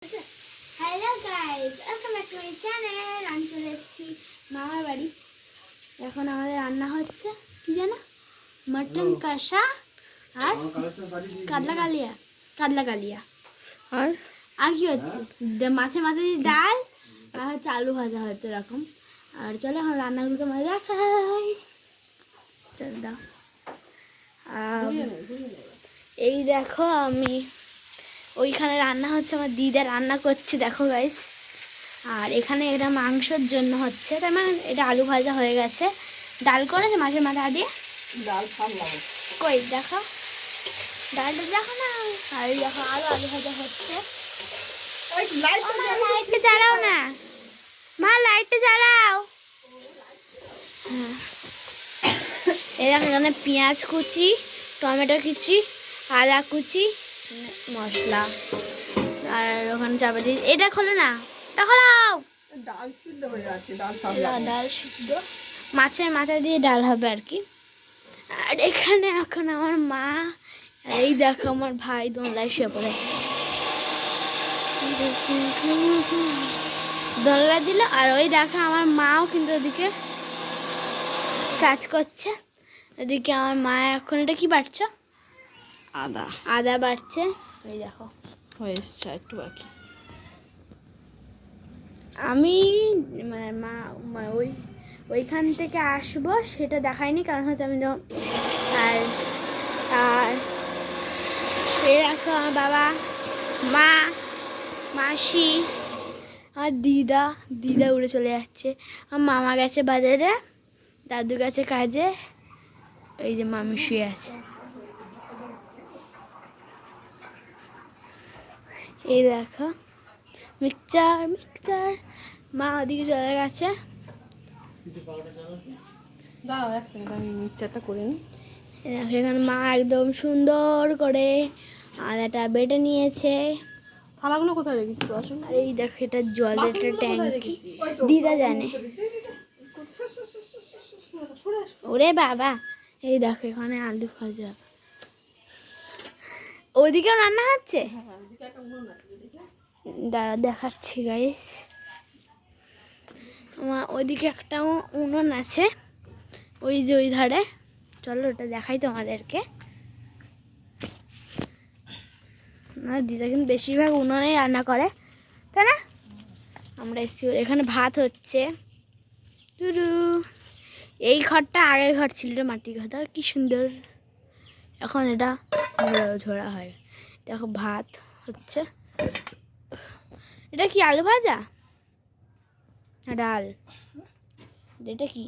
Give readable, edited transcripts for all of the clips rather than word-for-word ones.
Hello guys, welcome back to my channel. আমি চলে এসেছি মামার বাড়ি। এখন আমাদের রান্না হচ্ছে কি জানো, মটন কষা আর কাতলা কালিয়া আর আর কি হচ্ছে, মাছের মাথা দিয়ে ডাল আর হচ্ছে আলু ভাজা হয়তো এরকম। আর চলো এখন রান্নাগুলোকে মজা দেখাই। চল দাও। এই দেখো, আমি ওইখানে রান্না হচ্ছে, আমার দিদা রান্না করছে দেখো গাইস। আর এখানে এটা মাংসের জন্য হচ্ছে, তার মানে এটা আলু ভাজা হয়ে গেছে। ডাল করেছে মাছের মাথা দিয়ে, ডাল ছাড়লাম। কই দেখো ডালটা, দেখো না। আর দেখো আলু ভাজা হচ্ছে। লাইটটা জ্বালাও না মা, লাইটটা জ্বালাও। হ্যাঁ, এরকম এখানে পেঁয়াজ কুচি, টমেটো কুচি, আদা কুচি, মশলা। আর ওখানে চাপা দিয়ে এটা খোলো না, এটা খোলাও। ডাল সিদ্ধ হয়ে যাচ্ছে, ডাল সিদ্ধ, মাছের মাথা দিয়ে ডাল হবে আর কি। আর এখানে এখন আমার মা, আর এই দেখো আমার ভাই দোলনায় শুয়ে পড়েছে, দোলনা দিল। আর ওই দেখো আমার মাও কিন্তু ওদিকে কাজ করছে। এদিকে আমার মা এখন এটা কি বাটছে, আদা বাটছে। এই দেখো হয়ে এসছে, একটু বাকি। আমি মানে মা মানে ওইখান থেকে আসবো সেটা দেখাইনি, কারণ হচ্ছে আমি যখন আর আর এই দেখো আমার বাবা, মা, মাসি আর দিদা উড়ে চলে যাচ্ছে। আমার মামা গেছে বাজারে, দাদু গেছে কাজে। এই যে মামি শুয়ে আছে। এই দেখো মিক্সচার, মা ওদিকে চলে গেছে। দাঁড়াও এক সেকেন্ড, আমি মিক্সচারটা করে নিই। এখানে মা একদম সুন্দর করে আদাটা বেটে নিয়েছে। থালাগুলো কোথায় রেখেছি বাসন? আর এই দেখো এটা জলের একটা ট্যাঙ্কি, দিদা জানে। ওরে বাবা, এই দেখো এখানে আলু ভাজা, ওইদিকেও রান্না হচ্ছে। দাঁড়া দেখাচ্ছি গাইস, আমার ওইদিকে একটা উনুন আছে, ওই যে ওই ধারে। চলো ওটা দেখাই তোমাদেরকে। না, দিদা কিন্তু বেশিরভাগ উনুনেই রান্না করে, তাই না? আমরা এসছি, এখানে ভাত হচ্ছে। টুরু, এই ঘরটা আগের ঘর ছিল, মাটির ঘরটা কি সুন্দর। এখন এটা ঝোড়া হয়। দেখো ভাত হচ্ছে। এটা কি আলু ভাজা না ডাল? এটা কি?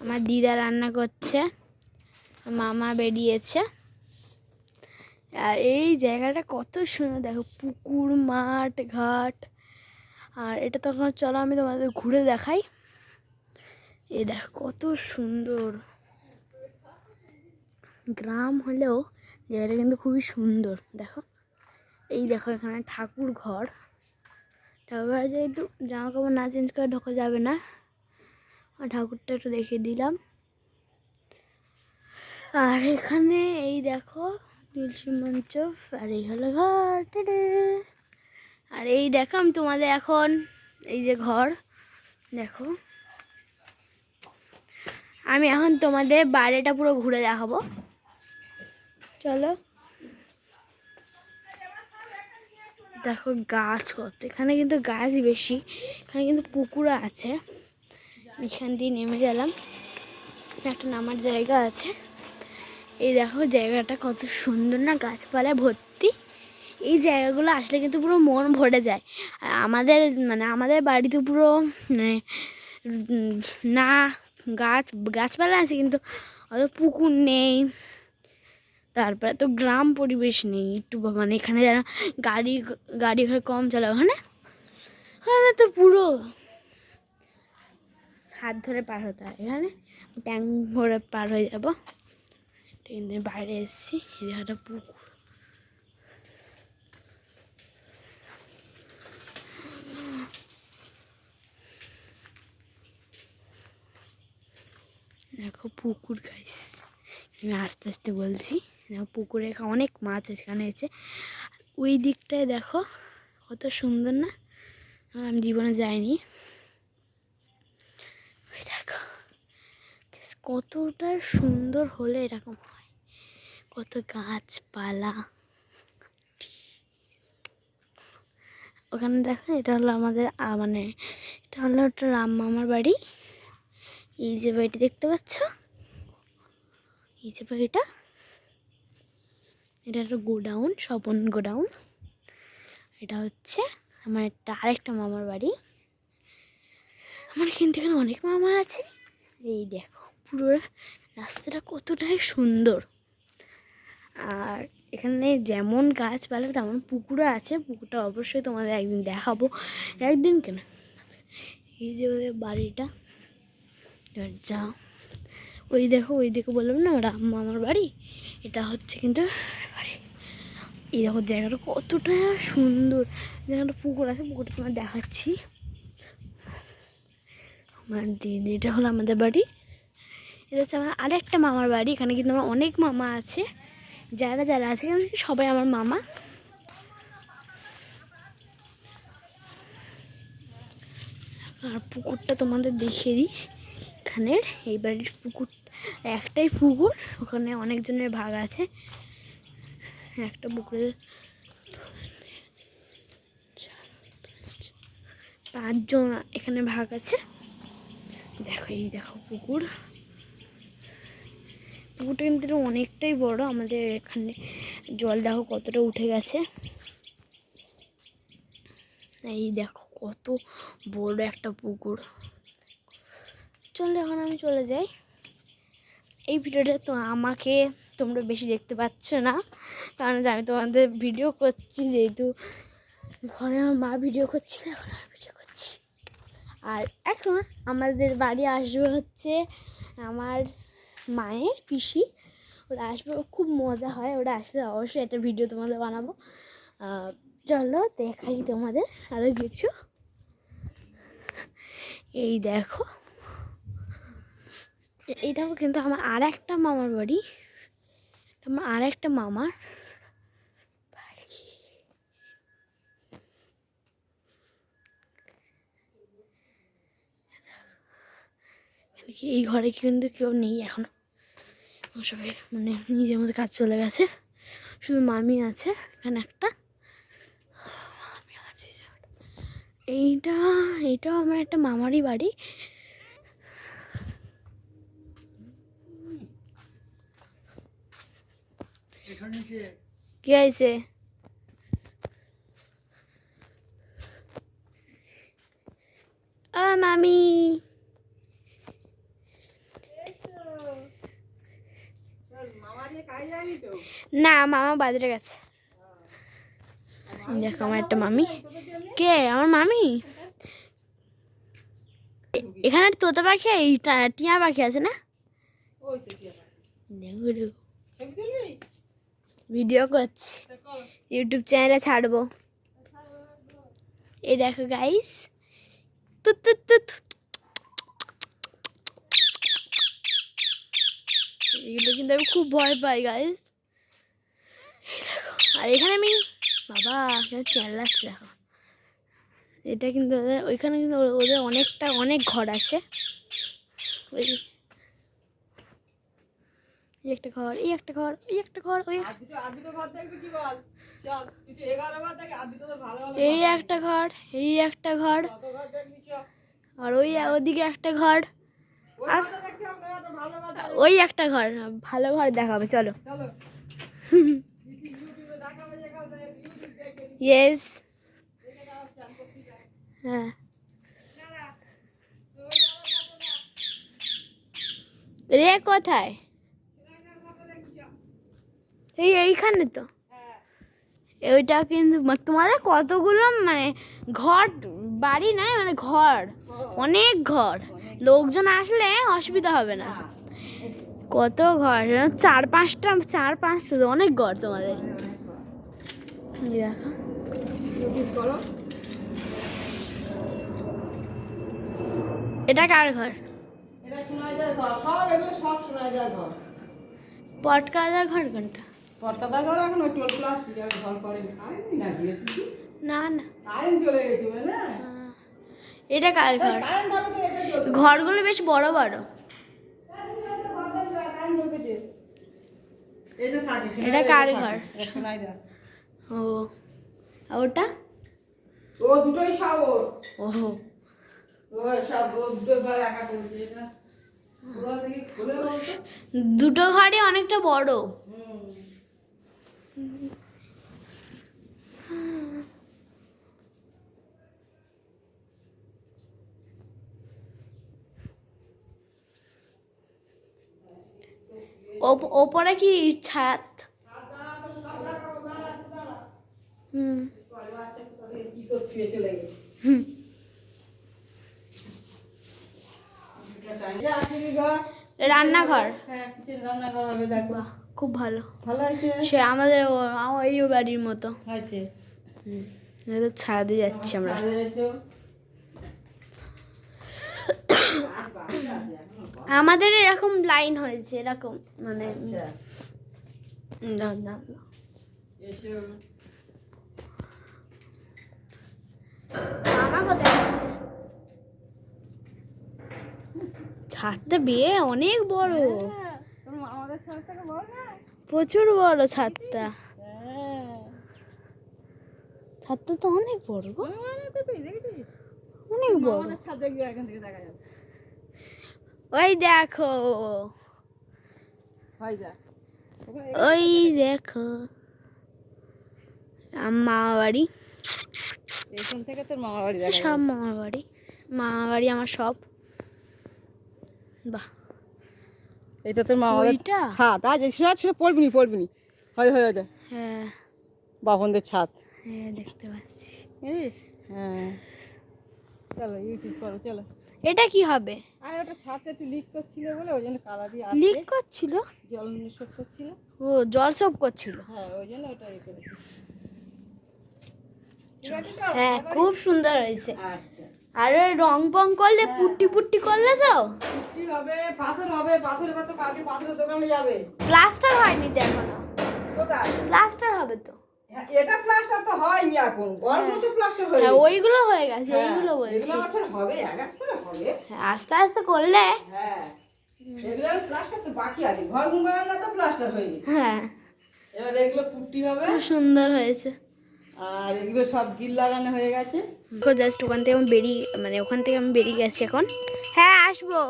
আমার দিদা রান্না করছে, মামা বেরিয়েছে। আর এই জায়গাটা কত সুন্দর দেখো, পুকুর, মাঠ, ঘাট। আর এটা তখন চলো আমি তোমাদের ঘুরে দেখাই। এই দেখো কত সুন্দর, গ্রাম হলেও জায়গাটা কিন্তু খুবই সুন্দর। দেখো এই দেখো এখানে ঠাকুর ঘর যেহেতু জামা কাপড় না চেঞ্জ করে ঢোকা যাবে না, আর ঠাকুরটা একটু দেখিয়ে দিলাম। আর এখানে এই দেখো তুলসী মঞ্চ, আর এই হলো ঘর। আর এই দেখো আমি তোমাদের এখন এই যে ঘর দেখো, আমি এখন তোমাদের বাড়িটা পুরো ঘুরে দেখাবো। চলো দেখো গাছ কত, এখানে কিন্তু গাছ বেশি, এখানে কিন্তু পুকুর আছে। এখান দিয়ে নেমে গেলাম, একটা নামার জায়গা আছে। এই দেখো জায়গাটা কত সুন্দর না, গাছপালায় ভর্তি। এই জায়গাগুলো আসলে কিন্তু পুরো মন ভরে যায়। আর আমাদের বাড়িতে পুরো মানে না গাছপালা আছে, কিন্তু অত পুকুর নেই। তারপরে তো গ্রাম পরিবেশ নেই একটু, মানে এখানে যারা গাড়ি ঘর কম চলে, ওখানে তো পুরো হাত ধরে পার হতে হয়। এখানে ট্যাঙ্ক ভরে পার হয়ে যাবো। ট্রেন দিয়ে বাইরে এসেছি, এই জায়গাটা পুকুর। দেখো পুকুর গাইস, আমি আস্তে আস্তে বলছি। দেখো পুকুরে অনেক মাছ এখানে এসেছে। ওই দিকটায় দেখো কত সুন্দর না? আর আমি জীবনে যাইনি। ওই দেখো কতটা সুন্দর হলে এরকম হয়, কত গাছপালা। ওখানে দেখো এটা হলো আমাদের মানে এটা হলো একটা রাম মামার বাড়ি। এই যে বাড়িটি দেখতে পাচ্ছ, এই যে বাড়িটা, এটা একটা গোডাউন, স্বপন গোডাউন। এটা হচ্ছে আমার একটা আরেকটা মামার বাড়ি। আমার কিন্তু এখানে অনেক মামা আছে। এই দেখো পুরো রাস্তাটা কতটাই সুন্দর। আর এখানে যেমন গাছপালা তেমন পুকুরও আছে। পুকুরটা অবশ্যই তোমাদের একদিন দেখাবো, একদিন কেন। এই যে ওদের বাড়িটা, যা ওই দেখো, ওই দেখো বললাম না রাম মামার বাড়ি, এটা হচ্ছে কিন্তু বাড়ি। এই দেখো জায়গাটা কতটা সুন্দর, জায়গাটা পুকুর আছে, পুকুরটা তোমার দেখাচ্ছি। আমার দিদি, এটা হলো আমাদের বাড়ি। এটা হচ্ছে আমার আরেকটা মামার বাড়ি। এখানে কিন্তু আমার অনেক মামা আছে, যারা যারা আছে সবাই আমার মামা। আর পুকুরটা তোমাদের দেখিয়ে দিই। এখানের এই বাড়ির পুকুর একটাই পুকুর, ওখানে অনেকজনের ভাগ আছে। একটা পুকুরে 5 জন এখানে ভাগ আছে। দেখো এই দেখো পুকুর, পুকুরটা কিন্তু অনেকটাই বড়। আমাদের এখানে জল দেখো কতটা উঠে গেছে। এই দেখো কত বড় একটা পুকুর। চলো এখন আমি চলে যাই। এই ভিডিওটা তো আমাকে তোমরা বেশি দেখতে পাচ্ছ না, কারণ আমি তোমাদের ভিডিও করছি, যেহেতু ঘরে আমার মা ভিডিও করছিল, এখন আমি ভিডিও করছি। আর এখন আমাদের বাড়ি আসবে হচ্ছে আমার মায়ের পিসি, ওরা আসবে, খুব মজা হয়। ওরা আসলে অবশ্যই একটা ভিডিও তোমাদের বানাবো। চলো দেখাই তোমাদের আরও কিছু। এই দেখো এটাও কিন্তু আমার আর একটা মামার বাড়ি, আমার আর একটা মামার বাড়ি। এই ঘরে কিন্তু কেউ নেই এখন, সবাই মানে নিজের মধ্যে কাজ চলে গেছে, শুধু মামি আছে এখানে একটা। এইটাও আমার একটা মামারই বাড়ি। কি হয়েছে? মামি না, মামা বাজারে গেছে। দেখো আমার একটা মামি। কে? আমার মামি। এখানে তোতা পাখি, এই টিয়া পাখি আছে না? ভিডিও করছি, ইউটিউব চ্যানেলে ছাড়বো। এই দেখো গাইস, তুত তুত তুত, এগুলো কিন্তু আমি খুব ভয় পাই গাইস। আর এখানে আমি বাবা চেল্লাচ্ছি দেখো। এটা কিন্তু ওইখানে কিন্তু ওদের অনেক ঘর আছে। ওই একটা ঘর, এই একটা ঘর, এই একটা ঘর, ওই এই একটা ঘর, এই একটা ঘর, আর ওই ওদিকে একটা ঘর, আর ওই একটা ঘর। ভালো ঘর দেখাবে, চলো। ইয়েস, হ্যাঁ। রে কোথায়? এইখানে তো। ওইটা কিন্তু তোমাদের কতগুলো মানে ঘর, বাড়ি নয় মানে ঘর, অনেক ঘর। লোকজন আসলে অসুবিধা হবে না। কত ঘর, 4-5টা অনেক ঘর তোমাদের। দেখো এটা কার ঘর? পটকাদার ঘর কোনটা? পটকাদার ঘর এখন ওই টোল প্লাস্টিকের ঘর করে না দিয়ে না না কারেন্ট চলে গেছে না? এটা কার ঘর? কারেন্ট ভালো তো এটা চলে। ঘরগুলো বেশ বড় বড়। এটা থাকে। এটা কার ঘর? শোনাই দা। ও আর ওটা? ও দুটোই সব ওর। ওহো ও সব ও দুটো ঘর একা করেছে এটা। ওরা থেকে খুলে বলতো। দুটো ঘরই অনেকটা বড়। ওপরে কি ছাদ? হুম কি করতে চলে গেছে। হুম রান্নাঘর। হ্যাঁ কিচেন রান্নাঘর হবে দেখো। বাহ খুব ভালো। ভালো আছে। সে আমাদের এই বাড়ির মতো। আছে। এটা ছাদে যাচ্ছি আমরা। আমাদের এরকম লাইন হয়েছে এরকম মানে না না না। মামা কোথায় যাচ্ছে? ছাদটা বিয়ে অনেক বড়, আমাদের ছাদ থেকে বড় না? প্রচুর বড় ছাদটা। ছাদটা তো অনেক বড় গো, অনেক বড়। আমাদের ছাদ দেখবি এখান থেকে দেখা যাবে। ওই দেখো, হয় যা। ওই দেখো মামা বাড়ি। এইখান থেকে তোর মামার বাড়ি দেখা সব মামার বাড়ি, মামা বাড়ি আমার সব। বাহ এটা তোর মামার ওইটা? ছাদ। আজ ছিল পড়বিনি হয় হয় হয় হ্যাঁ বাপনদের ছাদ। হ্যাঁ দেখতে পাচ্ছি। হ্যাঁ চলো ইউটিউব করো চলো। এটা কি হবে? আর ওটা ছাদে একটু লিক করছিল বলে ওই জন্য কালা দিয়ে লিক করছিল? জল নিঃশ্বাস করছিল। ও জল সব করছিল। হ্যাঁ ওই জন্য ওটা ইয়ে করেছি। ঠিক আছে তো? হ্যাঁ খুব সুন্দর হয়েছে। আচ্ছা আর ওই রং পং করলে পুট্টি পুট্টি করলে তো পুট্টি হবে, পাথর হবে, পাথরের কত কালকে পাথরের দোকানে যাবে। প্লাস্টার হয়নি তো এখনো। কোথায়? প্লাস্টার হবে তো। হ্যাঁ, এটা প্লাস্টার তো হয়নি এখন। ঘরগুলো তো প্লাস্টার হয়ে হ্যাঁ গেছে। ওইগুলো হয়ে গেছে, হ্যাঁ, এইগুলো বলছি। এগুলো আবার হবে, আগাছ করে হবে। হ্যাঁ আস্তে আস্তে করলে। হ্যাঁ, এগুলো প্লাস্টার তো বাকি আছে। ঘর বারান্দা তো প্লাস্টার হয়ে গেছে। হ্যাঁ এবার এগুলো পুট্টি হবে। খুব সুন্দর হয়েছে। আর এগুলো সব গিল লাগানো হয়ে গেছে। তো জাস্ট ওখান থেকে আমি বেরিয়ে মানে ওখান থেকে আমি বেরিয়ে গেছি এখন। হ্যাঁ আসবো।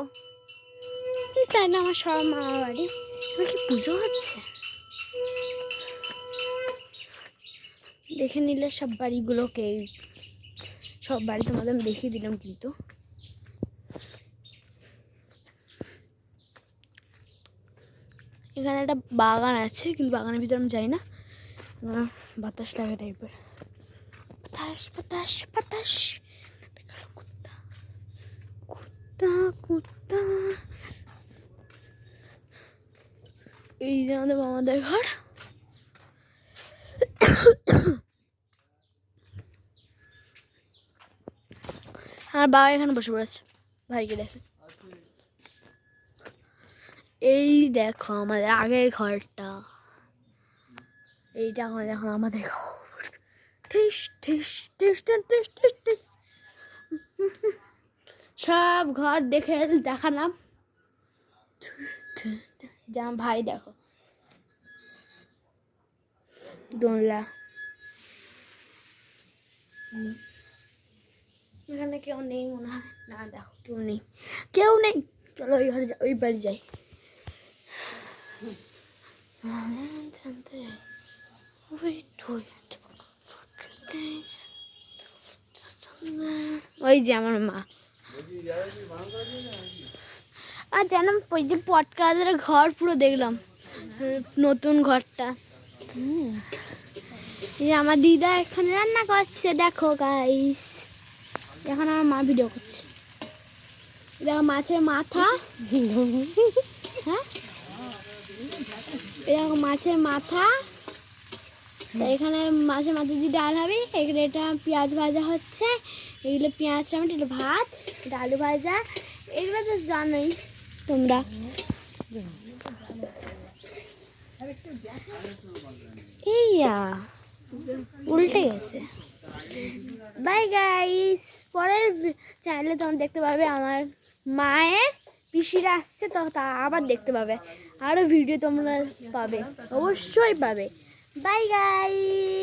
তাই না আমার সব মামা বাড়ি। এবার কি পুজো হচ্ছে দেখে নিলে সব বাড়িগুলোকে, সব বাড়ি তোমাদের আমি দেখিয়ে দিলাম। কিন্তু এখানে একটা বাগান আছে, কিন্তু বাগানের ভিতরে আমি যাই না, বাতাস লাগে টাইপের। বাতাস বাতাস বাতাস। কুত্তা কুত্তা কুত্তা। এই যে আমাদের মামাদের ঘর। আমার বাবা এখানে বসে পড়েছে ভাইকে দেখে। এই দেখো আমাদের আগের ঘরটা, এইটা আমাদের এখন আমাদের ঘর। ঠিস ঠিস ঠিস ঠিস ঠিস ঠিস ঠিস। সব ঘর দেখে দেখালাম। যে আমার ভাই দেখো দোলনা। এখানে কেউ নেই মনে হয়। না দেখো কেউ নেই, কেউ নেই। চলো ওই ঘরে ওই বাড়ি যাই। জানতে ওই যে আমার মা। আর জানাম ওই যে পটকাদের ঘর পুরো দেখলাম, নতুন ঘরটা। এই আমার দিদা এখানে রান্না করছে দেখো গাইস। এখন আমার মা ভিডিও করছে। দেখো মাছের মাথা। হ্যাঁ এরকম মাছের মাথা। এখানে মাছের মাথা দিয়ে ডাল হবে। এখানে এটা পেঁয়াজ ভাজা হচ্ছে। এগুলো পেঁয়াজ টমেটো, এটা ভাত, এটা আলু ভাজা। এগুলো তো জানোই তোমরা। এইয়া উল্টে গেছে। বাই গাইস, পরের চ্যানেলে তোমরা দেখতে পাবে আমার মায়ের পিসিরা আসছে, তো তা আবার দেখতে পাবে, আরও ভিডিও তোমরা পাবে, অবশ্যই পাবে। Bye guys.